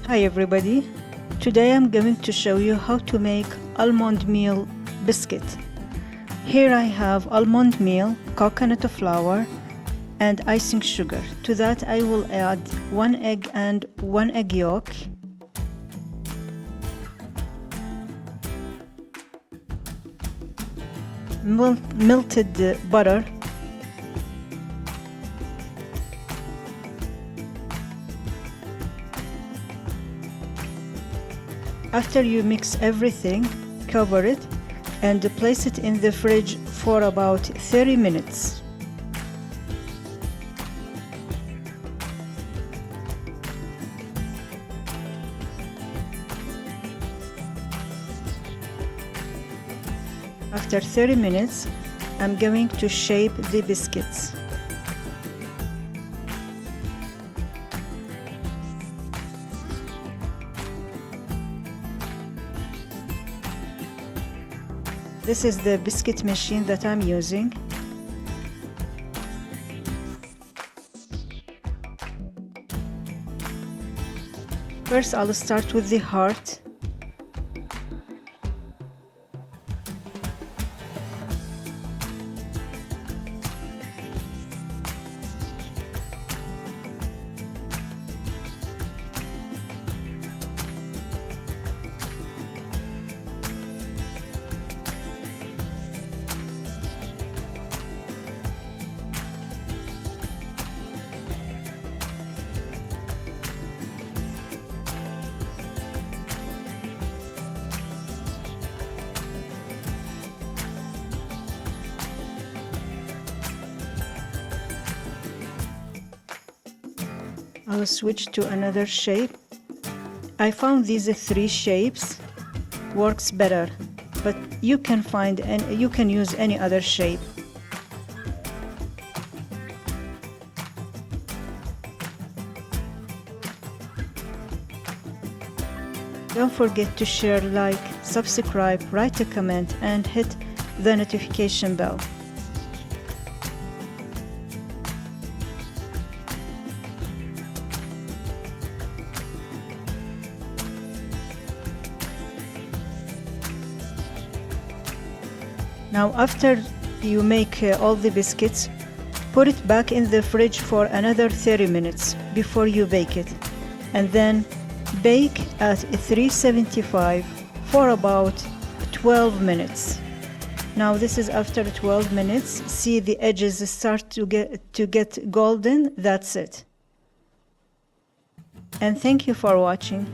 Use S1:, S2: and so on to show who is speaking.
S1: Hi everybody, today I'm going to show you how to make almond meal biscuit. Here I have almond meal, coconut flour and icing sugar. To that I will add 1 egg and 1 egg yolk, melted butter, After you mix everything, cover it and place it in the fridge for about 30 minutes. After 30 minutes, I'm going to shape the biscuits. This is the biscuit machine that I'm using. First, I'll start with the heart. I'll switch to another shape. I found these 3 shapes works better, but you can use any other shape. Don't forget to share, like, subscribe, write a comment and hit the notification bell. Now after you make all the biscuits, put it back in the fridge for another 30 minutes before you bake it, and then bake at 375 for about 12 minutes. Now this is after 12 minutes. See, the edges start to get golden. That's it. And thank you for watching.